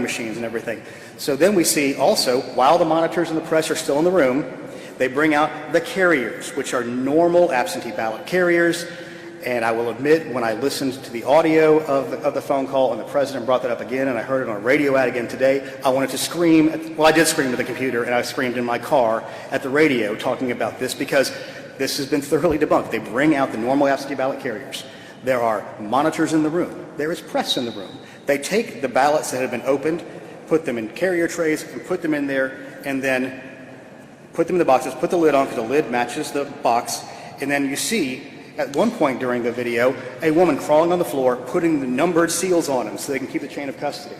machines and everything. So then we see also, while the monitors and the press are still in the room, they bring out the carriers, which are normal absentee ballot carriers. And I will admit, when I listened to the audio of the phone call and the president brought that up again, and I heard it on a radio ad again today, I wanted to scream. Well, I did scream at the computer, and I screamed in my car at the radio talking about this, because this has been thoroughly debunked. They bring out the normal absentee ballot carriers. There are monitors in the room. There is press in the room. They take the ballots that have been opened, put them in carrier trays, and put them in there, and then put them in the boxes, put the lid on, because the lid matches the box, and then you see at one point during the video, a woman crawling on the floor, putting the numbered seals on them so they can keep the chain of custody.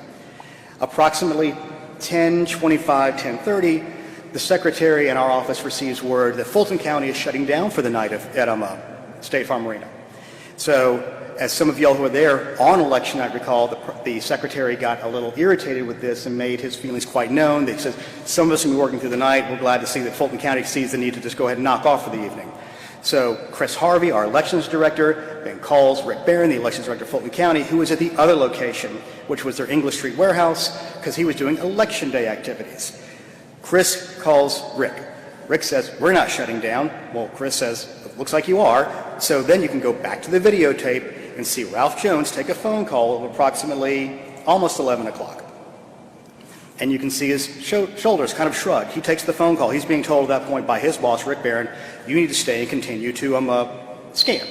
Approximately 10:25, 10:30, the secretary in our office receives word that Fulton County is shutting down for the night at State Farm Marina. So, as some of y'all who were there on election night recall, the secretary got a little irritated with this and made his feelings quite known. He says, some of us will be working through the night. We're glad to see that Fulton County sees the need to just go ahead and knock off for the evening. So Chris Harvey, our elections director, then calls Rick Barron, the elections director of Fulton County, who was at the other location, which was their English Street warehouse, because he was doing election day activities. Chris calls Rick. Rick says, we're not shutting down. Well, Chris says, it looks like you are. So then you can go back to the videotape and see Ralph Jones take a phone call of approximately almost 11 o'clock. And you can see his shoulders kind of shrug. He takes the phone call. He's being told at that point by his boss, Rick Barron, you need to stay and continue to scan.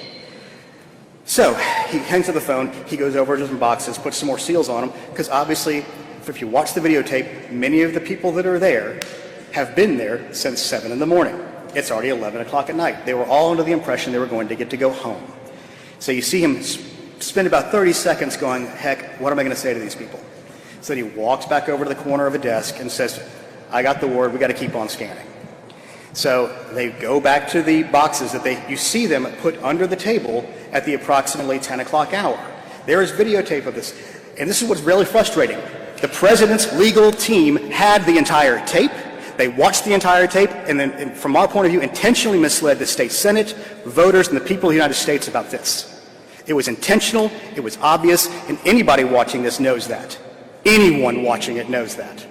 So he hangs up the phone. He goes over to some boxes, puts some more seals on them, because obviously, if you watch the videotape, many of the people that are there have been there since 7 in the morning. It's already 11 o'clock at night. They were all under the impression they were going to get to go home. So you see him spend about 30 seconds going, heck, what am I going to say to these people? So then he walks back over to the corner of a desk and says, I got the word, we got to keep on scanning. So they go back to the boxes that you see them put under the table at the approximately 10 o'clock hour. There is videotape of this. And this is what's really frustrating. The president's legal team had the entire tape. They watched the entire tape, and then, from our point of view, intentionally misled the state senate, voters, and the people of the United States about this. It was intentional, it was obvious, and anybody watching this knows that. Anyone watching it knows that.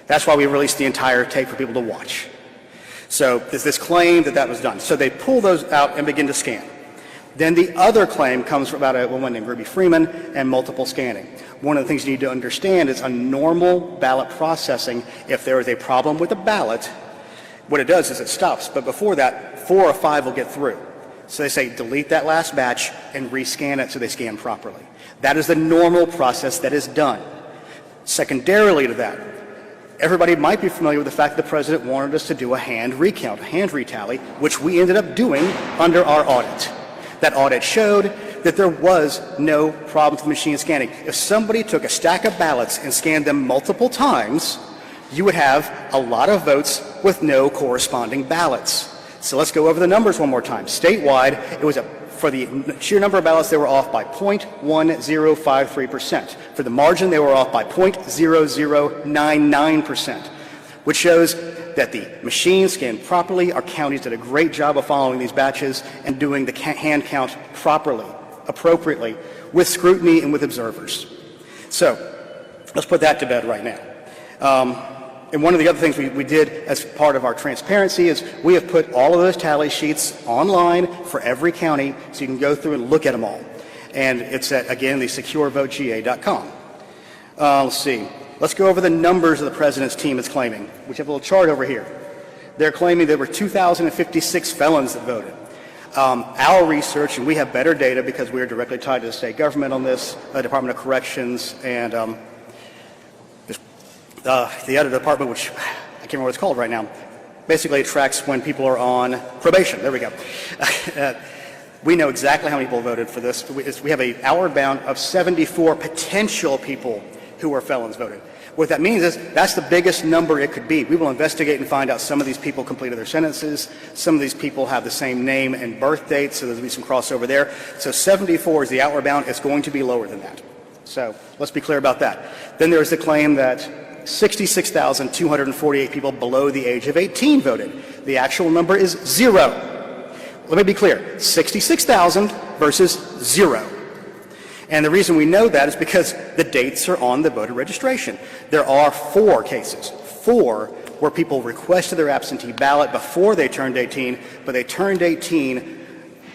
That's why we released the entire tape for people to watch. So there's this claim that that was done. So they pull those out and begin to scan. Then the other claim comes from about a woman named Ruby Freeman and multiple scanning. One of the things you need to understand is a normal ballot processing, if there is a problem with a ballot, what it does is it stops. But before that, 4 or 5 will get through. So they say delete that last batch and rescan it so they scan properly. That is the normal process that is done. Secondarily to that, everybody might be familiar with the fact that the president wanted us to do a hand recount, a hand retally, which we ended up doing under our audit. That audit showed that there was no problem with the machine scanning. If somebody took a stack of ballots and scanned them multiple times, you would have a lot of votes with no corresponding ballots. So let's go over the numbers one more time. Statewide, it was for the sheer number of ballots, they were off by 0.1053%. For the margin, they were off by 0.0099%, which shows that the machine scanned properly. Our counties did a great job of following these batches and doing the hand count properly, appropriately, with scrutiny and with observers. So let's put that to bed right now. And one of the other things we did as part of our transparency is we have put all of those tally sheets online for every county so you can go through and look at them all. And it's at, again, the securevotegA.com. Let's see. Let's go over the numbers of the president's team is claiming. We have a little chart over here. They're claiming there were 2,056 felons that voted. Our research, and we have better data because we are directly tied to the state government on this, Department of Corrections, and the other department, which I can't remember what it's called right now. Basically, it tracks when people are on probation. There we go. We know exactly how many people voted for this. We have an outward bound of 74 potential people who were felons voted. What that means is that's the biggest number it could be. We will investigate and find out some of these people completed their sentences. Some of these people have the same name and birth date, so there'll be some crossover there. So 74 is the outward bound. It's going to be lower than that. So let's be clear about that. Then there's the claim that 66,248 people below the age of 18 voted. The actual number is 0. Let me be clear, 66,000 versus 0. And the reason we know that is because the dates are on the voter registration. There are 4 cases, 4 where people requested their absentee ballot before they turned 18, but they turned 18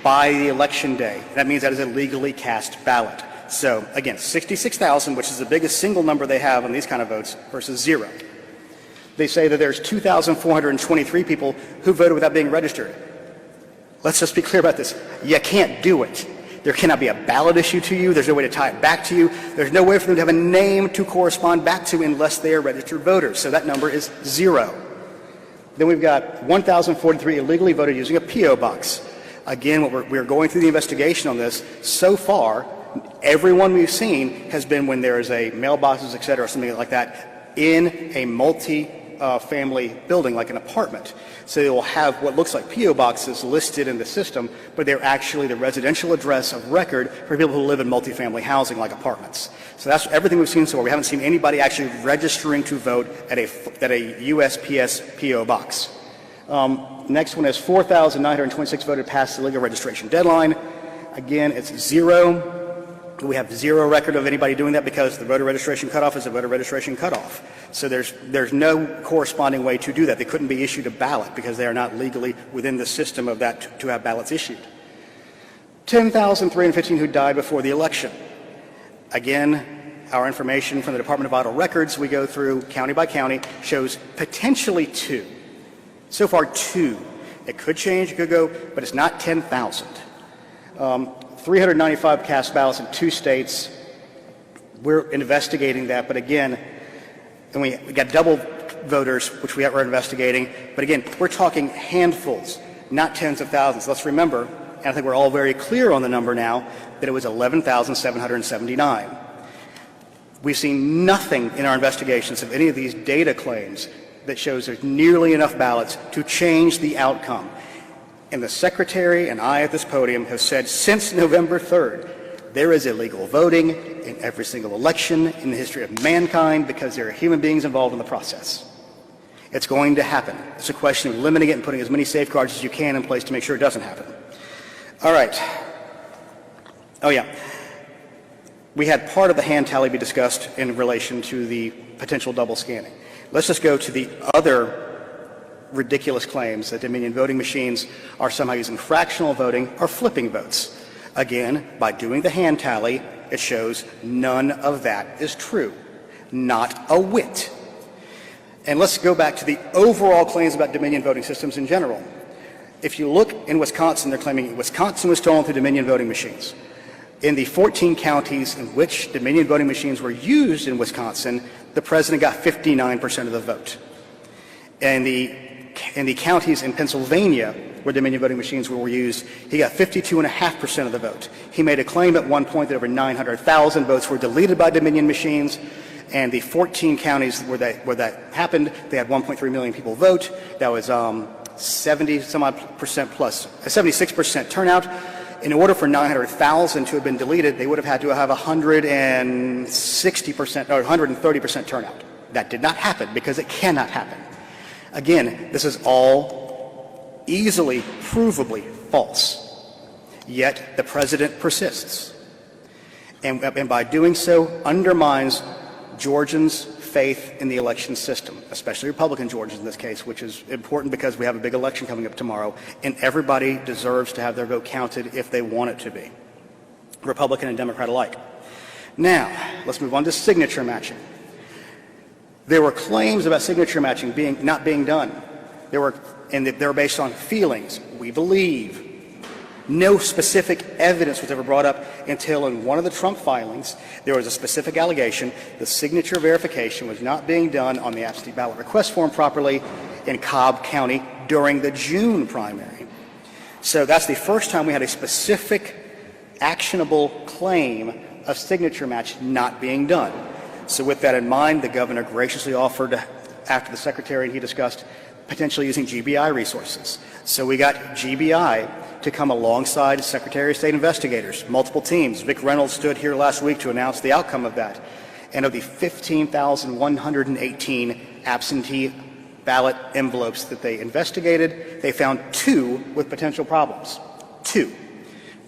by the election day. That means that is a legally cast ballot. So again, 66,000, which is the biggest single number they have on these kind of votes, versus 0. They say that there's 2,423 people who voted without being registered. Let's just be clear about this. You can't do it. There cannot be a ballot issued to you. There's no way to tie it back to you. There's no way for them to have a name to correspond back to unless they are registered voters. So that number is 0. Then we've got 1,043 illegally voted using a P.O. box. Again, we're going through the investigation on this. So far, everyone we've seen has been when there is a mailboxes, et cetera, or something like that in a multi-family building, like an apartment. So they will have what looks like P.O. boxes listed in the system, but they're actually the residential address of record for people who live in multifamily housing, like apartments. So that's everything we've seen so far. We haven't seen anybody actually registering to vote at a USPS P.O. box. Next one is 4,926 voted past the legal registration deadline. Again, it's 0. We have 0 record of anybody doing that because the voter registration cutoff is a voter registration cutoff. So there's no corresponding way to do that. They couldn't be issued a ballot because they are not legally within the system of that to have ballots issued. 10,315 who died before the election. Again, our information from the Department of Vital Records, we go through county by county, shows potentially 2. So far 2. It could change, it could go, but it's not 10,000. 395 cast ballots in 2 states. We're investigating that, but again, and we got double voters, which we are investigating, but again, we're talking handfuls, not tens of thousands. Let's remember, and I think we're all very clear on the number now, that it was 11,779. We've seen nothing in our investigations of any of these data claims that shows there's nearly enough ballots to change the outcome. And the Secretary and I at this podium have said since November 3rd, there is illegal voting in every single election in the history of mankind because there are human beings involved in the process. It's going to happen. It's a question of limiting it and putting as many safeguards as you can in place to make sure it doesn't happen. All right. Oh, yeah. We had part of the hand tally be discussed in relation to the potential double scanning. Let's just go to the other ridiculous claims that Dominion voting machines are somehow using fractional voting or flipping votes. Again, by doing the hand tally, it shows none of that is true. Not a whit. And let's go back to the overall claims about Dominion voting systems in general. If you look in Wisconsin, they're claiming Wisconsin was stolen through Dominion voting machines. In the 14 counties in which Dominion voting machines were used in Wisconsin, the president got 59% of the vote. And in the counties in Pennsylvania where Dominion voting machines were used, he got 52.5% of the vote. He made a claim at one point that over 900,000 votes were deleted by Dominion machines, and the 14 counties where that happened, they had 1.3 million people vote. That was 70% plus, 76% turnout. In order for 900,000 to have been deleted, they would have had to have 160% or 130% turnout. That did not happen because it cannot happen. Again, this is all easily, provably false. Yet the president persists. And by doing so, undermines Georgians' faith in the election system, especially Republican Georgians in this case, which is important because we have a big election coming up tomorrow, and everybody deserves to have their vote counted if they want it to be, Republican and Democrat alike. Now, let's move on to signature matching. There were claims about signature matching not being done. They were based on feelings. We believe. No specific evidence was ever brought up until in one of the Trump filings, there was a specific allegation the signature verification was not being done on the absentee ballot request form properly in Cobb County during the June primary. So that's the first time we had a specific actionable claim of signature match not being done. So with that in mind, the governor graciously offered, after the secretary and he discussed, potentially using GBI resources. So we got GBI to come alongside Secretary of State investigators, multiple teams. Vic Reynolds stood here last week to announce the outcome of that. And of the 15,118 absentee ballot envelopes that they investigated, they found 2 with potential problems. 2.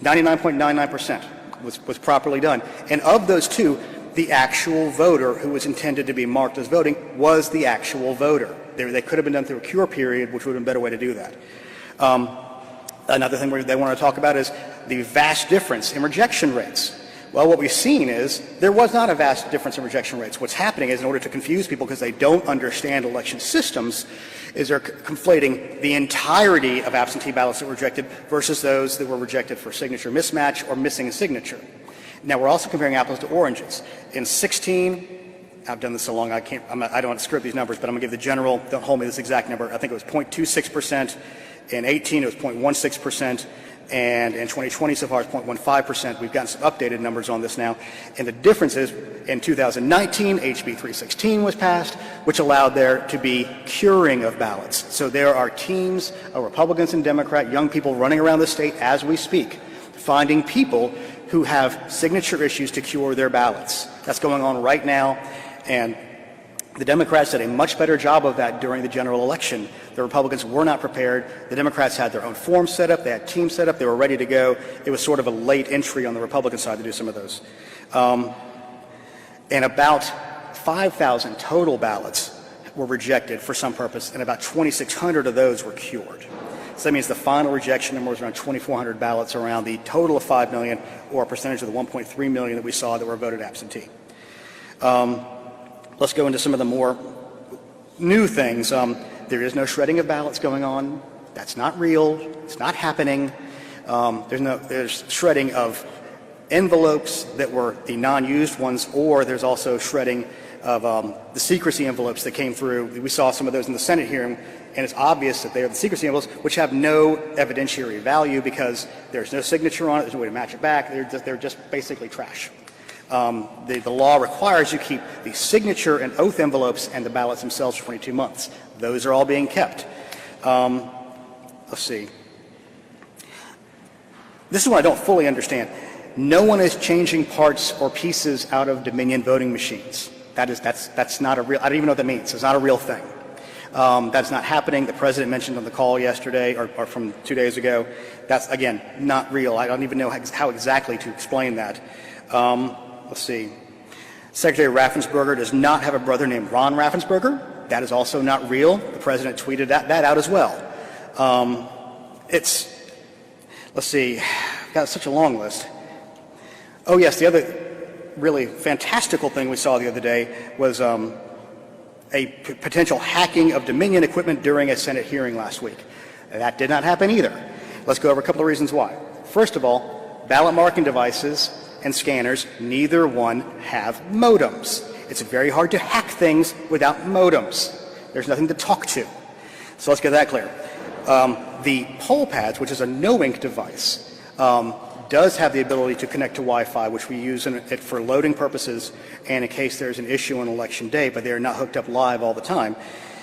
99.99%. was properly done. And of those two, the actual voter who was intended to be marked as voting was the actual voter. They could have been done through a cure period, which would have been a better way to do that. Another thing they want to talk about is the vast difference in rejection rates. Well, what we've seen is there was not a vast difference in rejection rates. What's happening is, in order to confuse people because they don't understand election systems, is they're conflating the entirety of absentee ballots that were rejected versus those that were rejected for signature mismatch or missing a signature. Now, we're also comparing apples to oranges. In 16, I've done this so long I don't want to screw up these numbers, but I'm going to give the general, don't hold me this exact number, I think it was 0.26%. In 18, it was 0.16%. And in 2020 so far it's 0.15%. We've gotten some updated numbers on this now. And the difference is, in 2019, HB 316 was passed, which allowed there to be curing of ballots. So there are teams of Republicans and Democrats, young people running around the state as we speak, finding people who have signature issues to cure their ballots. That's going on right now. And the Democrats did a much better job of that during the general election. The Republicans were not prepared. The Democrats had their own forms set up. They had teams set up. They were ready to go. It was sort of a late entry on the Republican side to do some of those. And about 5,000 total ballots were rejected for some purpose, and about 2,600 of those were cured. So that means the final rejection number was around 2,400 ballots, around the total of 5 million, or a percentage of the 1.3 million that we saw that were voted absentee. Let's go into some of the more new things. There is no shredding of ballots going on. That's not real. It's not happening. There's shredding of envelopes that were the non-used ones, or there's also shredding of the secrecy envelopes that came through. We saw some of those in the Senate hearing, and it's obvious that they are the secrecy envelopes, which have no evidentiary value because there's no signature on it. There's no way to match it back. They're just basically trash. The law requires you keep the signature and oath envelopes and the ballots themselves for 22 months. Those are all being kept. Let's see. This is what I don't fully understand. No one is changing parts or pieces out of Dominion voting machines. That's not a real, I don't even know what that means. It's not a real thing. That's not happening. The president mentioned on the call yesterday, or from 2 days ago, that's, again, not real. I don't even know how exactly to explain that. Let's see. Secretary Raffensperger does not have a brother named Ron Raffensperger. That is also not real. The president tweeted that out as well. Let's see. I've got such a long list. Oh, yes, the other really fantastical thing we saw the other day was a potential hacking of Dominion equipment during a Senate hearing last week. That did not happen either. Let's go over a couple of reasons why. First of all, ballot marking devices and scanners, neither one have modems. It's very hard to hack things without modems. There's nothing to talk to. So let's get that clear. The poll pads, which is a no-ink device, does have the ability to connect to Wi-Fi, which we use it for loading purposes and in case there's an issue on election day, but they are not hooked up live all the time.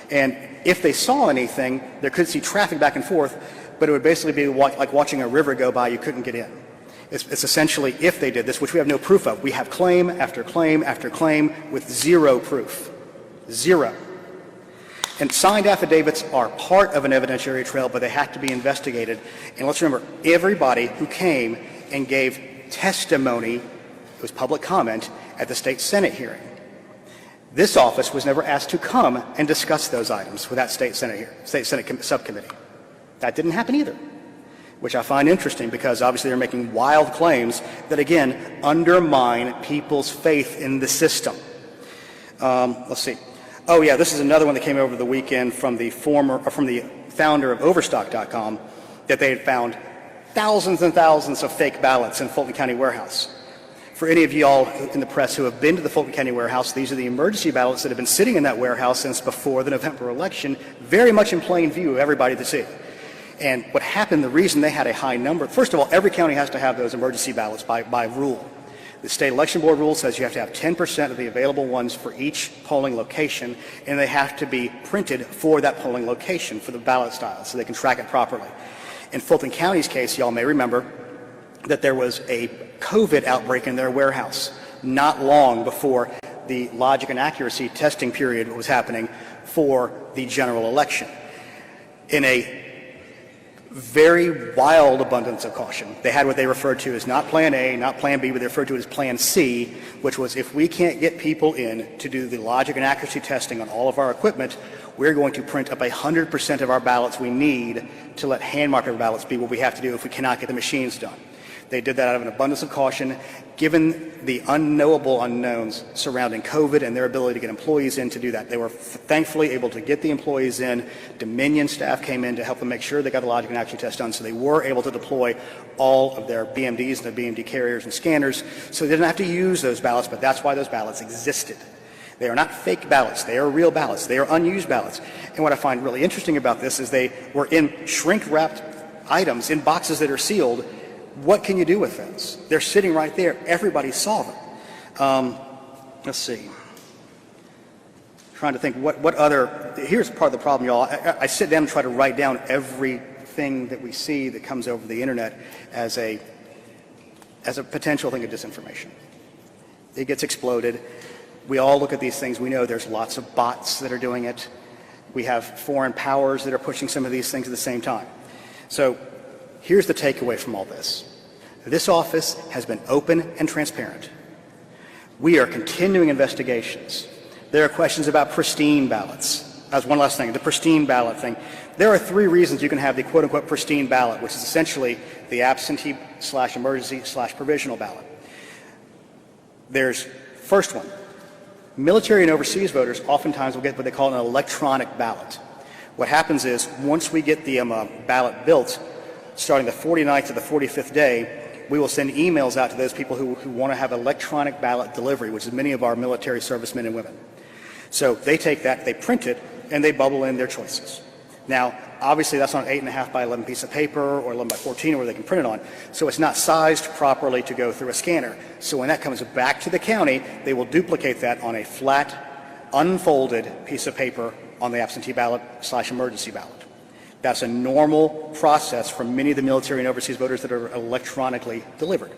And if they saw anything, they could see traffic back and forth, but it would basically be like watching a river go by. You couldn't get in. It's essentially, if they did this, which we have no proof of. We have claim after claim after claim with zero proof. Zero. And signed affidavits are part of an evidentiary trail, but they have to be investigated. And let's remember, everybody who came and gave testimony, it was public comment, at the state Senate hearing. This office was never asked to come and discuss those items with that state Senate subcommittee. That didn't happen either, which I find interesting because obviously they're making wild claims that, again, undermine people's faith in the system. Let's see. Oh, yeah, this is another one that came over the weekend from the founder of Overstock.com, that they had found thousands and thousands of fake ballots in Fulton County warehouse. For any of you all in the press who have been to the Fulton County warehouse, these are the emergency ballots that have been sitting in that warehouse since before the November election, very much in plain view of everybody to see. And what happened, the reason they had a high number, first of all, every county has to have those emergency ballots by rule. The state election board rule says you have to have 10% of the available ones for each polling location, and they have to be printed for that polling location for the ballot style so they can track it properly. In Fulton County's case, y'all may remember that there was a COVID outbreak in their warehouse not long before the logic and accuracy testing period was happening for the general election. In a very wild abundance of caution. They had what they referred to as not Plan A, not Plan B, but they referred to it as Plan C, which was if we can't get people in to do the logic and accuracy testing on all of our equipment, we're going to print up 100% of our ballots we need to let hand-marked ballots be what we have to do if we cannot get the machines done. They did that out of an abundance of caution, given the unknowable unknowns surrounding COVID and their ability to get employees in to do that. They were thankfully able to get the employees in. Dominion staff came in to help them make sure they got the logic and accuracy test done, so they were able to deploy all of their BMDs and their BMD carriers and scanners, so they didn't have to use those ballots, but that's why those ballots existed. They are not fake ballots. They are real ballots. They are unused ballots. And what I find really interesting about this is they were in shrink-wrapped items in boxes that are sealed. What can you do with those? They're sitting right there. Everybody saw them. Let's see. Trying to think what other, here's part of the problem, y'all. I sit down and try to write down everything that we see that comes over the internet as a potential thing of disinformation. It gets exploded. We all look at these things. We know there's lots of bots that are doing it. We have foreign powers that are pushing some of these things at the same time. So here's the takeaway from all this. This office has been open and transparent. We are continuing investigations. There are questions about pristine ballots. That's one last thing, the pristine ballot thing. There are 3 reasons you can have the quote-unquote pristine ballot, which is essentially the absentee/emergency/provisional ballot. There's first one. Military and overseas voters oftentimes will get what they call an electronic ballot. What happens is once we get the ballot built, starting the 49th to the 45th day, we will send emails out to those people who want to have electronic ballot delivery, which is many of our military servicemen and women. So they take that, they print it, and they bubble in their choices. Now, obviously that's on an 8.5 by 11 piece of paper or 11 by 14 where they can print it on, so it's not sized properly to go through a scanner. So when that comes back to the county, they will duplicate that on a flat, unfolded piece of paper on the absentee ballot/emergency ballot. That's a normal process for many of the military and overseas voters that are electronically delivered.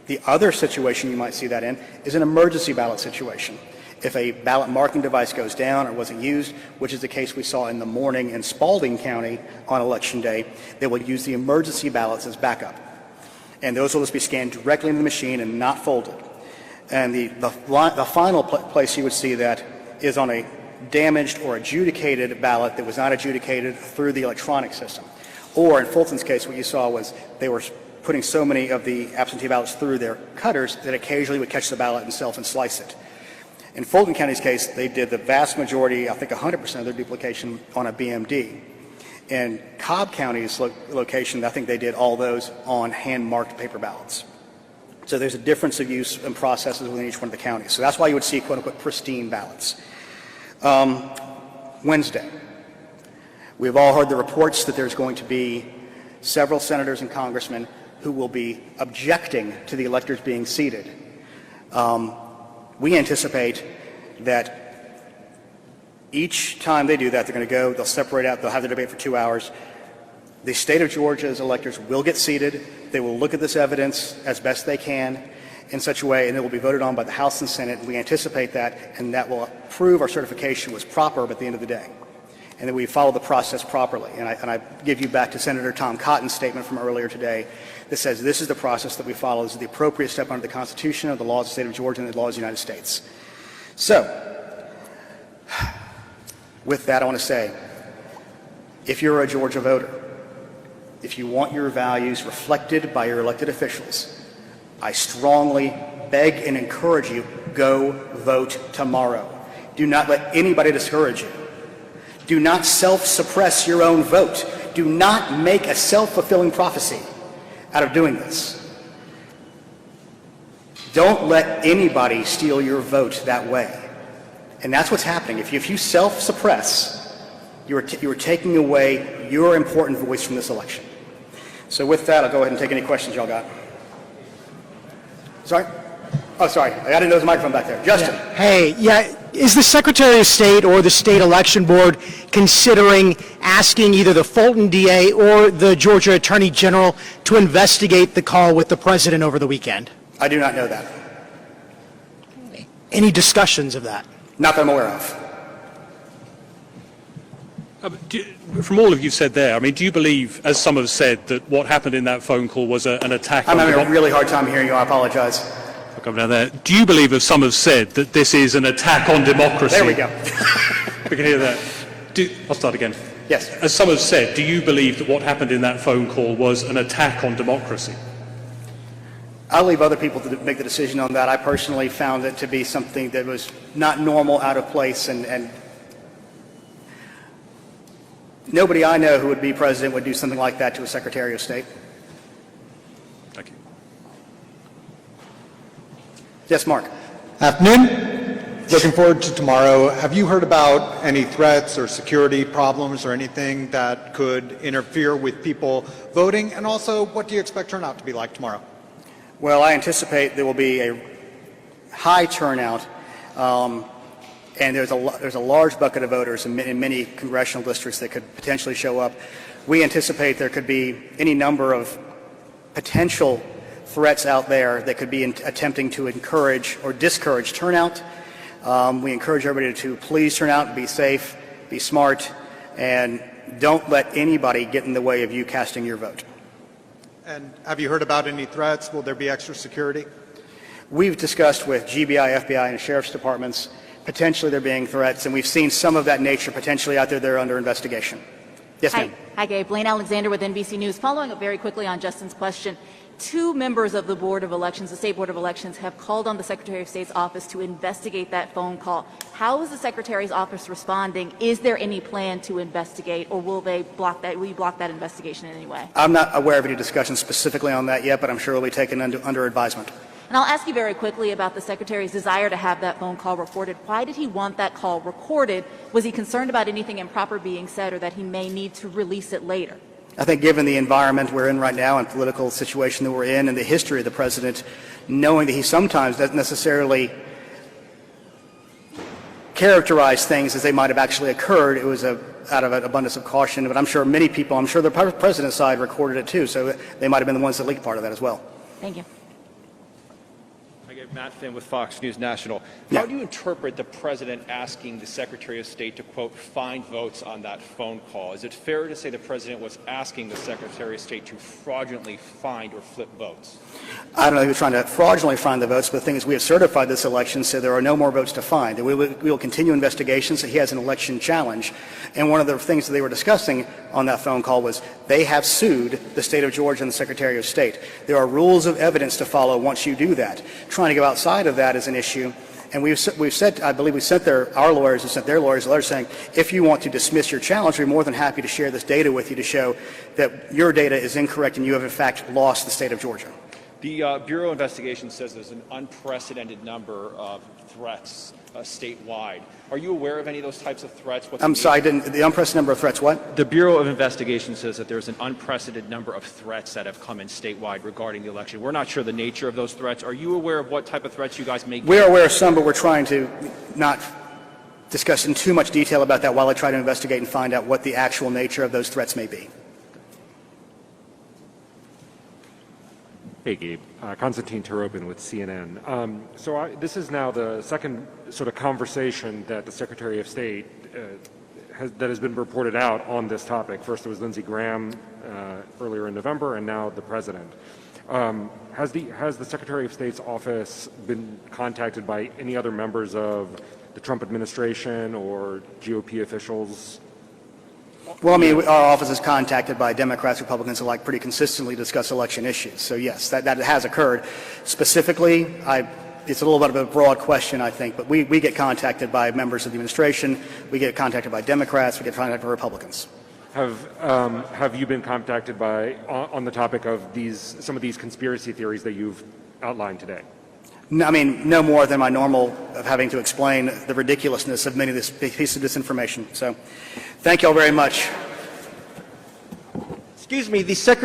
The other situation you might see that in is an emergency ballot situation. If a ballot marking device goes down or wasn't used, which is the case we saw in the morning in Spalding County on Election Day, they will use the emergency ballots as backup. And those will just be scanned directly into the machine and not folded. And the final place you would see that is on a damaged or adjudicated ballot that was not adjudicated through the electronic system. Or in Fulton's case, what you saw was they were putting so many of the absentee ballots through their cutters that occasionally would catch the ballot itself and slice it. In Fulton County's case, they did the vast majority, I think 100% of their duplication on a BMD. In Cobb County's location, I think they did all those on hand-marked paper ballots. So there's a difference of use and processes within each one of the counties. So that's why you would see quote-unquote pristine ballots. Wednesday, we've all heard the reports that there's going to be several senators and congressmen who will be objecting to the electors being seated. We anticipate that each time they do that, they're going to go, they'll separate out, they'll have the debate for 2 hours. The state of Georgia's electors will get seated. They will look at this evidence as best they can in such a way, and it will be voted on by the House and Senate. We anticipate that, and that will prove our certification was proper at the end of the day, and that we follow the process properly. And I give you back to Senator Tom Cotton's statement from earlier today that says this is the process that we follow. This is the appropriate step under the Constitution, of the laws of the state of Georgia, and the laws of the United States. So, with that, I want to say, if you're a Georgia voter, if you want your values reflected by your elected officials, I strongly beg and encourage you, go vote tomorrow. Do not let anybody discourage you. Do not self-suppress your own vote. Do not make a self-fulfilling prophecy out of doing this. Don't let anybody steal your vote that way. And that's what's happening. If you self-suppress, you are taking away your important voice from this election. So with that, I'll go ahead and take any questions y'all got. Sorry? Oh, sorry. I didn't know there was a microphone back there. Justin. Yeah. Hey, yeah. Is the Secretary of State or the State Election Board considering asking either the Fulton DA or the Georgia Attorney General to investigate the call with the President over the weekend? I do not know that. Any discussions of that? Not that I'm aware of. From all of you've said there, I mean, do you believe, as some have said, that what happened in that phone call was an attack I'm on having a democracy? really hard time hearing you. I apologize. I'll come down there. Do you believe, as some have said, that this is an attack on democracy? There we go. We can hear that. I'll start again. Yes. As some have said, do you believe that what happened in that phone call was an attack on democracy? I'll leave other people to make the decision on that. I personally found it to be something that was not normal, out of place, and nobody I know who would be president would do something like that to a Secretary of State. Thank you. Yes, Mark. Afternoon. Looking forward to tomorrow. Have you heard about any threats or security problems or anything that could interfere with people voting? And also, what do you expect turnout to be like tomorrow? Well, I anticipate there will be a high turnout, and there's a large bucket of voters in many congressional districts that could potentially show up. We anticipate there could be any number of potential threats out there that could be attempting to encourage or discourage turnout. We encourage everybody to please turn out and be safe, be smart, and don't let anybody get in the way of you casting your vote. And have you heard about any threats? Will there be extra security? We've discussed with GBI, FBI, and sheriff's departments potentially there being threats, and we've seen some of that nature potentially out there. They're under investigation. Yes, ma'am. Hi, Gabe. Blaine Alexander with NBC News. Following up very quickly on Justin's question, 2 members of the Board of Elections, the State Board of Elections, have called on the Secretary of State's office to investigate that phone call. How is the Secretary's office responding? Is there any plan to investigate, or will they block that? Will you block that investigation in any way? I'm not aware of any discussion specifically on that yet, but I'm sure it will be taken under advisement. And I'll ask you very quickly about the Secretary's desire to have that phone call recorded. Why did he want that call recorded? Was he concerned about anything improper being said, or that he may need to release it later? I think given the environment we're in right now and political situation that we're in and the history of the president, knowing that he sometimes doesn't necessarily characterize things as they might have actually occurred, it was out of an abundance of caution. But I'm sure many people, I'm sure the president's side recorded it too, so they might have been the ones that leaked part of that as well. Thank you. Matt Finn with Fox News National. Yeah. How do you interpret the president asking the Secretary of State to, quote, find votes on that phone call? Is it fair to say the president was asking the Secretary of State to fraudulently find or flip votes? I don't know if he was trying to fraudulently find the votes, but the thing is we have certified this election, so there are no more votes to find. And we will continue investigations. He has an election challenge. And one of the things that they were discussing on that phone call was they have sued the state of Georgia and the Secretary of State. There are rules of evidence to follow once you do that. Trying to go outside of that is an issue. And we've said, I believe we sent our lawyers and sent their lawyers a letter saying, if you want to dismiss your challenge, we're more than happy to share this data with you to show that your data is incorrect and you have in fact lost the state of Georgia. The Bureau of Investigation says there's an unprecedented number of threats statewide. Are you aware of any of those types of threats? I'm sorry, the unprecedented number of threats, what? The Bureau of Investigation says that there's an unprecedented number of threats that have come in statewide regarding the election. We're not sure the nature of those threats. Are you aware of what type of threats you guys may get? We're aware of some, but we're trying to not discuss in too much detail about that while I try to investigate and find out what the actual nature of those threats may be. Hey, Gabe. Konstantin Turopin with CNN. This is now the second sort of conversation that the Secretary of State that has been reported out on this topic. First it was Lindsey Graham earlier in November, and now the President. Has the Secretary of State's office been contacted by any other members of the Trump administration or GOP officials? Well, I mean, our office is contacted by Democrats, Republicans alike pretty consistently to discuss election issues. So, yes, that has occurred. Specifically, it's a little bit of a broad question, I think, but we get contacted by members of the administration. We get contacted by Democrats. We get contacted by Republicans. Have you been contacted on the topic of some of these conspiracy theories that you've outlined today? No, I mean, no more than my normal of having to explain the ridiculousness of many of this piece of disinformation. So, thank you all very much. Excuse me, the Secretary